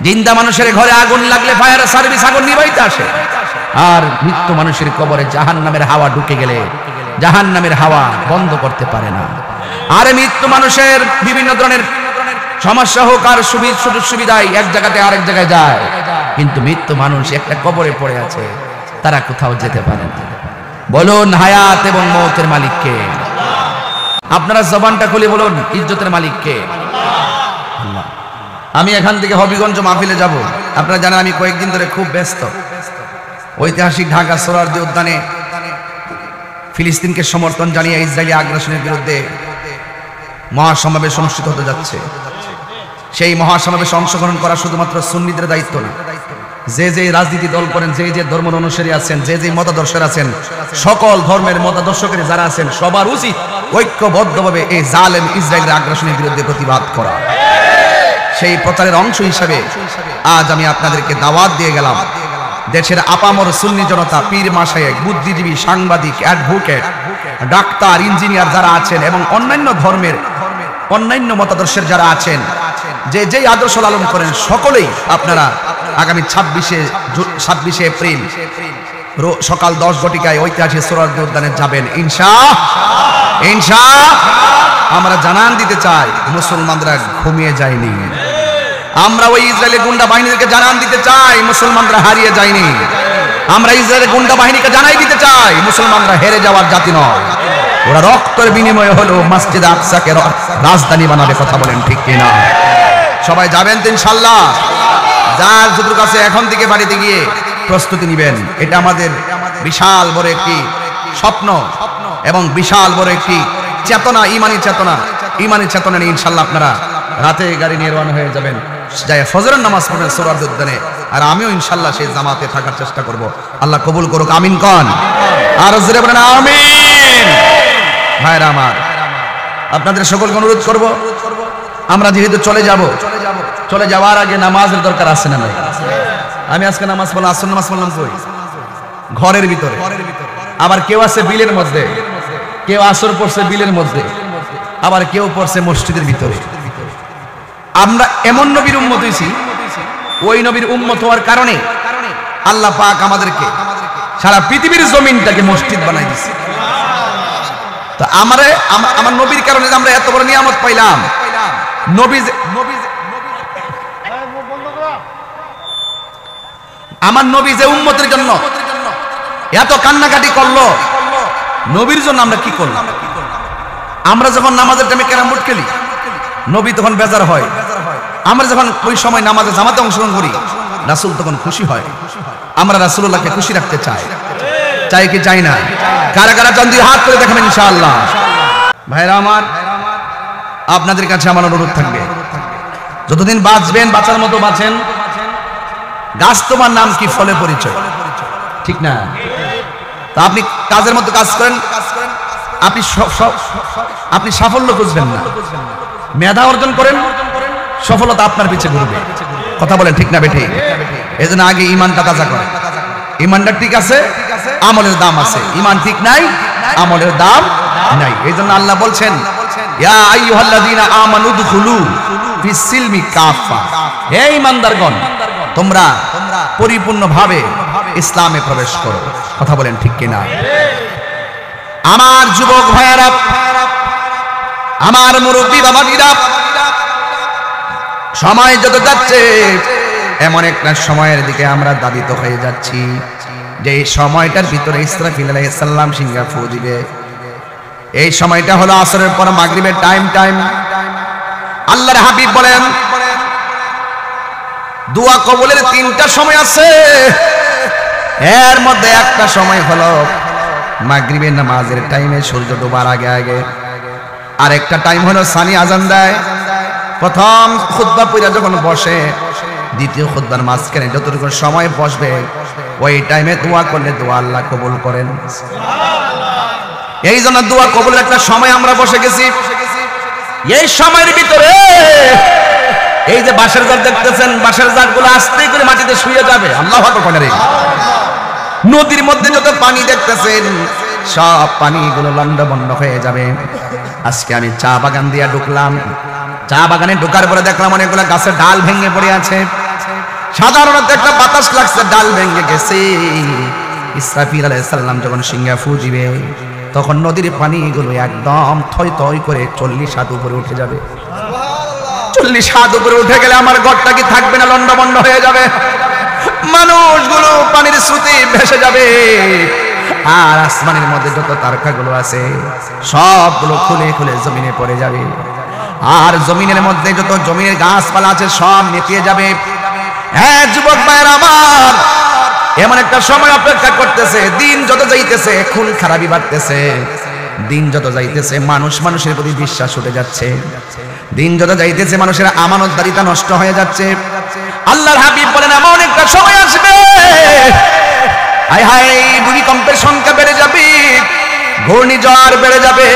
জিন্দা মানুষের ঘরে আগুন লাগলে ফায়ার সার্ভিস আগুন নিভাইতে আসে, আর মৃত্যু মানুষের কবরে জাহান্নামের হাওয়া ঢুকে গেলে জাহান্নামের হাওয়া বন্ধ করতে পারে না। আর মৃত্যু মানুষের বিভিন্ন ধরনের সমস্যা হোক আর সুযোগ সুবিধায় এক জায়গাতে আরেক জায়গায় যায়, কিন্তু মৃত্যু মানুষ একটা কবরে পড়ে আছে, তারা কোথাও যেতে পারে না। বলুন হায়াত এবং মওতের মালিক কে? আপনারা জবানটা খুলে বলুন, ইজ্জতের মালিক কে? আল্লাহ। আমি এখান থেকে হবিগঞ্জ মাহফিলে যাব। আপনারা জানেন আমি কয়েকদিন ধরে খুব ব্যস্ত। ঐতিহাসিক ঢাকা সোহরাওয়ার্দী উদ্যানে ফিলিস্তিনকে সমর্থন জানিয়ে ইসরায়েলি আগ্রাসনের বিরুদ্ধে মহাসমাবেশ অনুষ্ঠিত হতে যাচ্ছে। সেই মহাসমাবেশে অংশগ্রহণ করা শুধুমাত্র সুন্নিদের দায়িত্ব না, যে যে রাজনীতি দল করেন, যে যে ধর্মের অনুসারী আছেন, যে যে মতাদর্শের আছেন, সকল ধর্মের মতাদর্শকের যারা আছেন সবার উচিত ঐক্যবদ্ধভাবে এই জালেম ইসরায়েলের আগ্রাসনের বিরুদ্ধে প্রতিবাদ করা। সেই প্রচারের অংশ হিসাবে আজ আমি আপনাদেরকে দাওয়াত দিয়ে গেলাম। দেশের আপামর সুন্নি জনতা, পীর মাশায়েখ, বুদ্ধিজীবী, সাংবাদিক, অ্যাডভোকেট, ডাক্তার, ইঞ্জিনিয়ার যারা আছেন এবং অন্যান্য ধর্মের অন্যান্য মতাদর্শের যারা আছেন, যে যেই আদর্শ লালন করেন, সকলেই আপনারা আগামী 26শে এপ্রিল সকাল 10 ঘটিকায় ঐতিহাসিক সোহরাওয়ার্দী উদ্যানে যাবেন ইনশাআল্লাহ। আমরা জানান দিতে চাই, মুসলমানরা ঘুমিয়ে যায়নি। আমরা ওই ইসরায়েলের গুন্ডা বাহিনীকে জানান দিতে চাই, মুসলমানরা হারিয়ে যায়নি। আমরা ইসরায়েলের গুন্ডা বাহিনীকে জানাই দিতে চাই, মুসলমানরা হেরে যাওয়ার জাতি নয়। ওরা রক্তের বিনিময়ে হলো মসজিদ আকসাকে রাজধানী বানাবে, কথা বলেন ঠিক কিনা? সবাই যাবেন তো ইনশাআল্লাহ। যার যতটুকু আছে এখন থেকে বাড়িতে গিয়ে প্রস্তুতি নেবেন। এটা আমাদের বিশাল বড় একটি স্বপ্ন এবং বিশাল বড় একটি চেতনা, ইমানি চেতনা নিয়ে ইনশাআল্লাহ আপনারা রাতে গাড়ি নিয়ে রওনা হয়ে যাবেন, যাই ফজরের নামাজ পড়বেন সোহরাওয়ার্দী উদ্যানে। আর আমিও ইনশাআল্লাহ সেই জামাতে থাকার চেষ্টা করব। আল্লাহ কবুল করুক, আমিন কন। আর জোরে বলেন আমিন। ভাইরা আমার, আপনাদের সকলকে অনুরোধ করব, আমরা যেহেতু চলে যাওয়ার আগে নামাজের দরকার আছে না নাই? আমি আজকে নামাজ পড়লাম, আসর নামাজ পড়লাম কই? ঘরের ভিতরে। আবার কেউ আছে বিলের মধ্যে, কেউ আসর পড়ছে বিলের মধ্যে, আবার কেউ পড়ছে মসজিদের ভিতরে। আমরা এমন নবীর উম্মত হইছি, ওই নবীর উম্মত হওয়ার কারণে আল্লাহ পাক আমাদেরকে সারা পৃথিবীর জমিনটাকে মসজিদ বানাই দিয়েছে। তো আমার নবীর কারণে আমরা এত বড় নিয়ামত পাইলাম। আমার নবী যে উম্মতের জন্য এত কান্নাকাটি করলো, নবীর জন্য আমরা কি করলাম? আমরা যখন নামাজের টাইমে ক্যারাম বোর্ড খেলি, নবী তখন বেজার হয়। আমরা যখন ওই সময় নামাজে জামাতে অংশগ্রহণ করি, রাসূল তখন খুশি হয়। আমরা রাসূলুল্লাহকে খুশি রাখতে চাই কি চাই না? কারা কারা চান দুই হাত করে দেখাবেন ইনশাআল্লাহ। ভাইরা আমার, আপনাদের কাছে আমার অনুরোধ থাকবে, যতদিন বাঁচবেন, বাঁচার মতো বাঁচেন। গাছ তোমার নাম কি, ফলে পরিচয়, ঠিক না? তা আপনি কাজের মতো কাজ করেন, আপনি সাফল্য খুঁজবেন না। মেধা অর্জন করেন, সফলতা আপনার পিছে ঘুরবে। কথা বলেন ঠিক না বেঠিক? এই জন্য আগে ইমানটা তাজা করেন। ইমানটা ঠিক আছে, আমলের দাম আছে। ইমান ঠিক নাই, আমলের দাম নাই। এই জন্য আল্লাহ বলছেন, ইয়া আইয়ুহাল্লাযীনা আমানু দুখুলু ফিস সিলমি কাফা। হে ঈমানদারগণ, তোমরা পরিপূর্ণভাবে ইসলামে প্রবেশ করো। কথা বলেন ঠিক কিনা? আমার যুবক ভাইয়েরা, আমার মুরব্বী বাবাজিরা, সময় যত যাচ্ছে এমন একটা সময়ের দিকে আমরা দাবিত হয়ে যাচ্ছি যে এই সময়টার ভিতরে ইসরাফিল আলাইহিস সালাম সিংহা ফু দিবে। এই সময়টা হলো আসরের পর মাগরিবের টাইম। আল্লাহর হাবিব বলেন, দোয়া কবুলের 3টা সময় আছে, এর মধ্যে একটা সময় হলো মাগরিবের নামাজের টাইমে সূর্য ডোবার আগে। আরেকটা টাইম হলো সানি আজান দেয়। প্রথম খুতবা পড়া যখন বসে, দ্বিতীয় খুতবার মাঝখানে যতটুকু সময় বসবে, ওই টাইমে দোয়া করলে দোয়া আল্লাহ কবুল করেন। এই জন্য দোয়া কবুলের একটা সময় আমরা বসে গেছি। এই সময়ের ভিতরে এই যে বাঁশের জাত দেখতেছেন, বাঁশের জাতগুলো আস্তে করে মাটিতে শুয়ে যাবে। আল্লাহু আকবার। নদীর মধ্যে যত পানি দেখতেছেন, সব পানিগুলো লন্ডভন্ড হয়ে যাবে। আজকে আমি চা বাগান দিয়ে ঢুকলাম, চা বাগানে ঢোকার পরে দেখলাম অনেকগুলো গাছের ডাল ভেঙে পড়ে আছে। সাধারণত একটা বাতাস লাগছে, ডাল ভেঙে গেছে। ইসরাফিল আলাইহিস সালাম যখন সিংহা ফু দিবে, তখন নদীর পানিগুলো একদম থই থই করে 40 হাত উপরে উঠে যাবে। 40 হাত উপরে উঠে গেলে আমার ঘরটা কি থাকবে না? লন্ডভন্ড হয়ে যাবে। মানুষগুলো পানির স্রোতে ভেসে যাবে। আর আসমানের মধ্যে যত তারকাগুলো আছে সবগুলো খুলে খুলে জমিনে পড়ে যাবে। আর জমিনের মধ্যে যত জমিনের গাছপালা আছে সব নেতিয়ে যাবে। হ্যাঁ যুবক ভাইরা আমার, এমন একটা সময় অপেক্ষা করতেছে। দিন যত যাইতেছে খুন খারাপি বাড়তেছে। দিন যত যাইতেছে মানুষের প্রতি বিশ্বাস উঠে যাচ্ছে। দিন যত যাইতেছে মানুষের আমানতদারিতা নষ্ট হয়ে যাচ্ছে। আল্লাহর হাবিব বলেন, এমন একটা সময় আসবে, হায় হায়, ভূমিকম্পের সংখ্যা বেড়ে যাবে, ঘূর্ণিঝড় বেড়ে যাবে,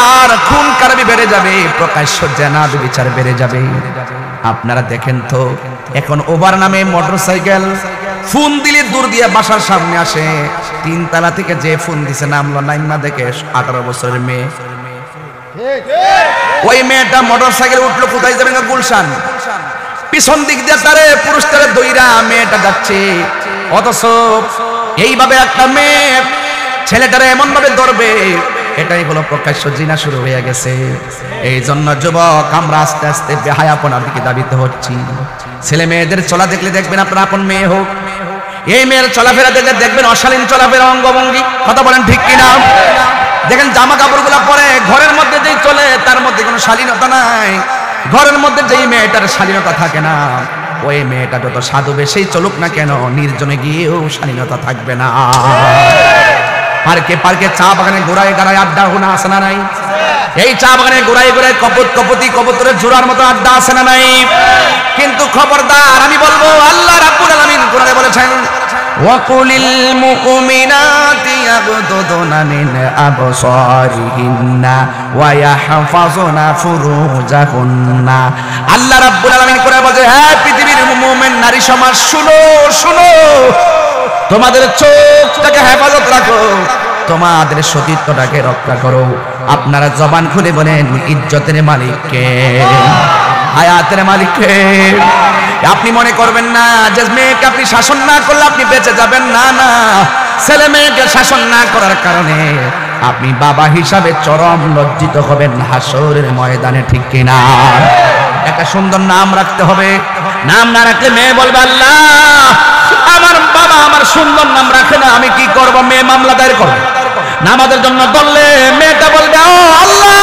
আর খুন খারাপি বেড়ে যাবে, প্রকাশ্য জেনা বিচার বেড়ে যাবে। আপনারা দেখেন তো, এখন ওভার নামে মোটরসাইকেল ফোন দিলে দূর দিয়ে বাসার সামনে আসে। 3 তলা থেকে যে ফোন দিছে নামলো নাইমা দেখে 18 বছরের মেয়ে। ওই মেয়েটা মোটরসাইকেল উঠলো, কোথায় যাবে? না গুলশান। পিছন দিক দিয়ে তারে পুরুষ তারে দইরা মেয়েটা যাচ্ছে। অথচ এইভাবে একটা মেয়ে ছেলেটারে এমন ভাবে ধরবে, এটাই হলো প্রকাশ্য জিনা শুরু হয়ে গেছে। এই জন্য যুবক, আমরা আস্তে আস্তে বেহায়াপনার দিকে দাবিত হচ্ছি। ছেলে মেয়েদের চলা দেখলে দেখবেন আপনার আপন মেয়ে হোক, এই মেয়ের চলাফেরা দেখলে দেখবেন অশালীন চলাফেরা, অঙ্গভঙ্গি। কথা বলেন ঠিক কিনা? দেখেন জামা কাপড় গুলা পরে, ঘরের মধ্যে যেই চলে তার মধ্যে কোনো শালীনতা নাই। ঘরের মধ্যে যেই মেয়েটার শালীনতা থাকে না, ওই মেয়েটা যত সাধু বেশেই চলুক না কেন, নির্জনে গিয়েও শালীনতা থাকবে না। পার্কে পার্কে চা বাগানে গোড়ায় গাড়ায় আড্ডা গোনা আছে না নাই? এই চা বাগানে গোড়ায় গোড়ায় কবুতরের জোড়ার মতো আড্ডা আছে না নাই? কিন্তু খবরদার, আমি বলবো, আল্লাহ রাব্বুল আলামিন কোরআনে বলেছেন, وقل المؤمنات يغضضن من أبصارهن ويحفظن فروجهن আল্লাহ রাব্বুল আলামিন করে বলে হে পৃথিবীর মুমিন নারী সমাজ শুনো শুনো তোমাদের চোখটাকে হেফাজত রাখো তোমাদের সতীত্বটাকে রক্ষা করো আপনারা জবান খুলে বলেন ইজ্জতের মালিক কে হায়াতের মালিক কে আপনি মনে করবেন না যে মেয়েকে আপনি শাসন না করলে আপনি বেঁচে যাবেন না না ছেলে মেয়েকে শাসন না করার কারণে আপনি বাবা হিসাবে চরম লজ্জিত হবেন হাসরের ময়দানে ঠিক কিনা একটা সুন্দর নাম রাখতে হবে নাম না রাখলে মেয়ে বলবে আল্লাহ আমার বাবা আমার সুন্দর নাম রাখে না আমি কি করব মেয়ে মামলা দায়ের করবে নামাজের জন্য বললে মেয়েটা বলবে ও আল্লাহ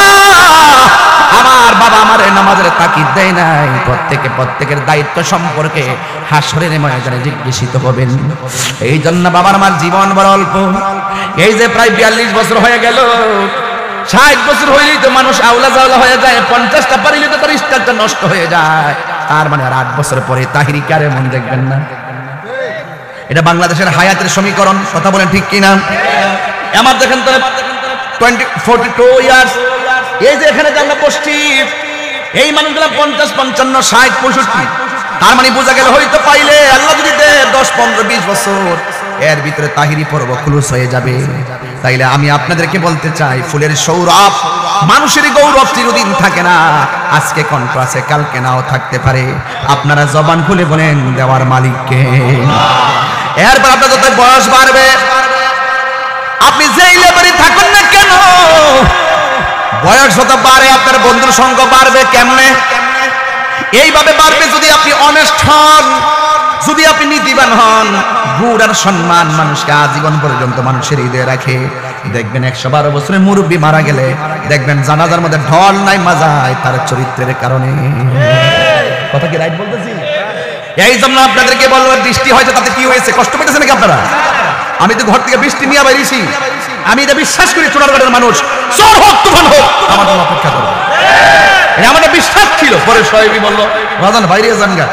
আমার বাবা আমার নামাজের তাকিদ দেয় নাই প্রত্যেকের দায়িত্ব সম্পর্কে হাসরের ময়দানে জিজ্ঞাসিত হবেন এই জন্য বাবার আমার জীবন বড় অল্প এই যে প্রায় 42 বছর হয়ে গেল 60 বছর হইলেই তো মানুষ আউলা জাউলা হয়ে যায় 50টা পারিলে তো তার স্টারটা নষ্ট হয়ে যায় তার মানে আর 8 বছর পরে তাহিরি কারে মন দেখবেন না এটা বাংলাদেশের হায়াতের সমীকরণ কথা বলেন ঠিক কিনা আমার দেখেন তো 42 ইয়ার্স এই যে এখানে যে আমরা বসছি এই মানুষগুলো 50 55 60 65 তার মানে বোঝা গেল হয়তো পাইলে আল্লাহ যদি দেয় 10 15 20 বছর এর ভিতরে তাহিরি পর্ব খুলুস হয়ে যাবে তাইলে আমি আপনাদেরকে বলতে চাই ফুলের সৌরভ মানুষের গৌরব চিরদিন থাকে না আজকে কণ্ঠ আছে কালকে নাও থাকতে পারে আপনারা জবান খুলে বলেন দেওয়ার মালিককে এরপর আপনার যত বয়স বাড়বে আপনি যেই লেভেলে থাকুন না কেন বয়স যত বাড়ে আপনার বন্ধুর সংখ্যা বাড়বে কেমনে এইভাবে বাড়বে যদি আপনি অনেস্ট হন যদি আপনি নীতিবান হন গুণ আর সম্মান মানুষকে আজীবন পর্যন্ত মানুষের হৃদয়ে রাখে দেখবেন 112 বছরের মুরব্বী মারা গেলে দেখবেন জানাজার মধ্যে ঢল নাই মাজায় তার চরিত্রের কারণে কথা কি রাইট বলতেছি এই জন্য আপনাদেরকে বলবো বৃষ্টি হয়েছে তাতে কি হয়েছে কষ্ট পেতেছে নাকি আপনারা আমি তো ঘর থেকে বৃষ্টি নিয়ে বেরিয়েছি আমি এটা বিশ্বাস করি চুনারগড়ের মানুষ চোর হোক তুফান হোক আমাদের অপেক্ষা করবে এটা আমাদের বিশ্বাস ছিল পরে সাহেবই বললো বাজান বাইরে জানগা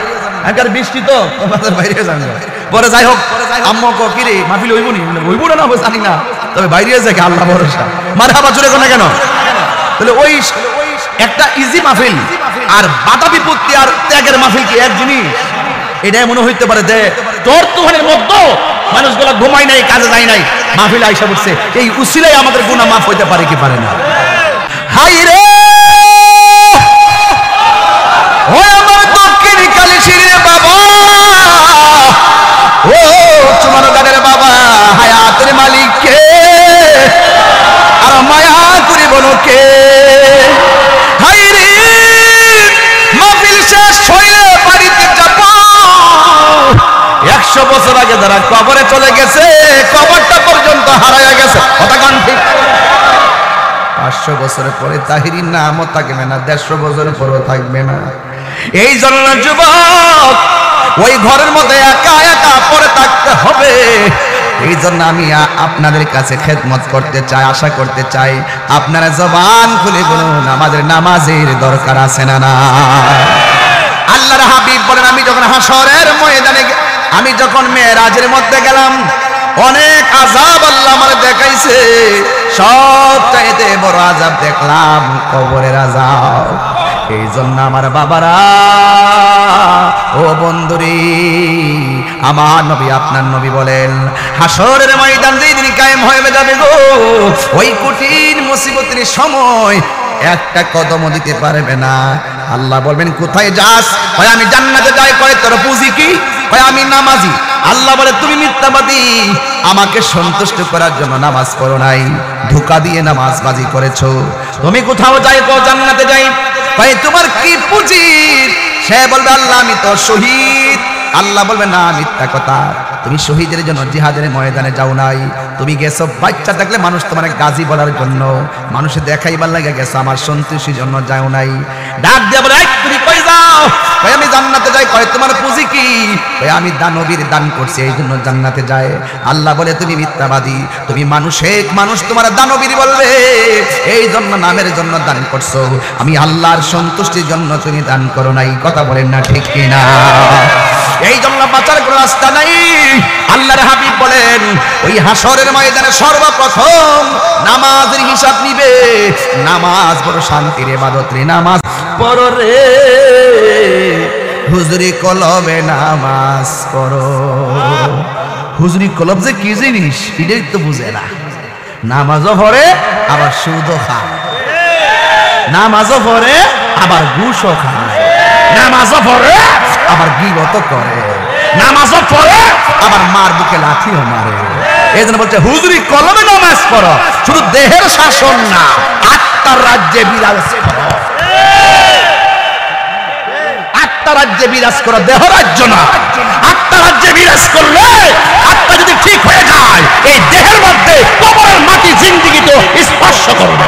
একার বৃষ্টি তো বাজার বাইরে জানগা পরে যাই হোক আম্মু কো কি রে মাহফিল হইব না জানি না তবে বাইরে যায় আল্লাহ ভরসা মারহাবা জোরে কোনা কেন তাহলে ওই একটা ইজি মাহফিল আর বাধা বিপত্তি আর ত্যাগের মাহফিল কি এক জিনিস এটাই মনে হইতে পারে যে তোর তুফানের মধ্যে মানুষগুলো ঘুমায় নাই কাজে যায় নাই মাহফিল আইসা বলছে এই উসিলাই আমাদের গুনাহ মাফ হইতে পারে কি পারে না হাই রে ও আমার দক্ষিণ কালীশিরের বাবা ও চুমারগাঁয়ের বাবা হায়াতের মালিক কে আর মায়া করি বলো কে হাই রে মাহফিল শেষ হইলে বাড়িতে যাব 100 বছর আগে যারা কবরে চলে গেছে কবরটা পর্যন্ত হারায়া গেছে কথা কোন ঠিক 500 বছরের পরে তাহিরির নামও থাকবে না 150 বছরের পরেও থাকবে না এই জন্য যুবক ওই ঘরের মধ্যে একা একা পড়ে থাকতে হবে এই জন্য আমি আপনাদের কাছে খেদমত করতে চাই আশা করতে চাই আপনারা জবান খুলে বলুন আমাদের নামাজের দরকার আছে না না আল্লাহর হাবিব বলেন আমি যখন হাসরের ময়দানে আমি যখন মেরাজের মধ্যে গেলাম অনেক আযাব আল্লাহ আমারে দেখাইছে সবচাইতে বড় আযাব দেখলাম কবরের আযাব এই জন্য আমার বাবারা ও বন্ধুরি আমার নবী আপনার নবী বলেন হাসরের ময়দান যেই দিন কায়েম হয়ে যাবে গো ওই কঠিন মুসিবতের সময় একটা কদমও দিতে পারবে না আল্লাহ বলবেন কোথায় যাস কয় আমি জান্নাতে যাই কয় তোর পুঁজি কি কয় আমি নামাজি আল্লাহ বলে তুমি মিথ্যাবাদী আমাকে সন্তুষ্ট করার জন্য নামাজ পড়ো নাই ধোঁকা দিয়ে নামাজবাজি করেছো তুমি কোথাও যাই কও জান্নাতে যাই কয় তোমার কি পুঁজি সে বলবে আল্লাহ আমি তো শহীদ আল্লাহ বলবে না মিথ্যা কথা তুমি শহীদের জন্য জিহাদের ময়দানে যাও নাই তুমি গেছো বাচ্চা থাকলে মানুষ তোমার গাজী বলার জন্য মানুষে দেখাইবার লাগে গেছো আমার সন্তুষ্টির জন্য যাও নাই ডাক দিয়ে বলে তুমি কই যাও কই আমি জান্নাতে যাই। কয় তোমার পুঁজি কি? কই আমি দানবীর দান করছি এই জন্য জান্নাতে যায়। আল্লাহ বলে তুমি মিথ্যাবাদী, তুমি মানুষ তোমার দানবীর বলবে, এই জন্য নামের জন্য দান করছো, আমি আল্লাহর সন্তুষ্টির জন্য তুমি দান করো নাই। কথা বলেন না ঠিক কিনা? এই জন্য বাঁচার কোনো রাস্তা নাই। আল্লাহর হাবিব বলেন ওই হাসরের ময়দানে সর্বপ্রথম নামাজের হিসাব নিবে। নামাজ বড় শান্তির ইবাদত রে, নামাজ পড়ো রে, হুজুরি কলবে নামাজ পড়ো। হুজুরি কলব যে কি জিনিস এটাই তো বুঝে না। নামাজও পড়ে আবার সুদও খায়, নামাজও পড়ে আবার ঘুষও খায়, নামাজও পড়ে আবার গীবত করে, নামাজও পড়ে আবার মার বুকে লাঠিও মারে। এই জন্য বলছে হুজুরি কলমে নামাজ পড়ো, শুধু দেহের শাসন না, আত্মার রাজ্যে বিরাজ করো। আত্মার রাজ্যে বিরাজ করো, দেহ রাজ্য না। আত্মার রাজ্যে বিরাজ করলে আত্মা যদি ঠিক হয়ে যায়, এই দেহের মধ্যে কবরের মাটি জিন্দেগি তো স্পর্শ করবে।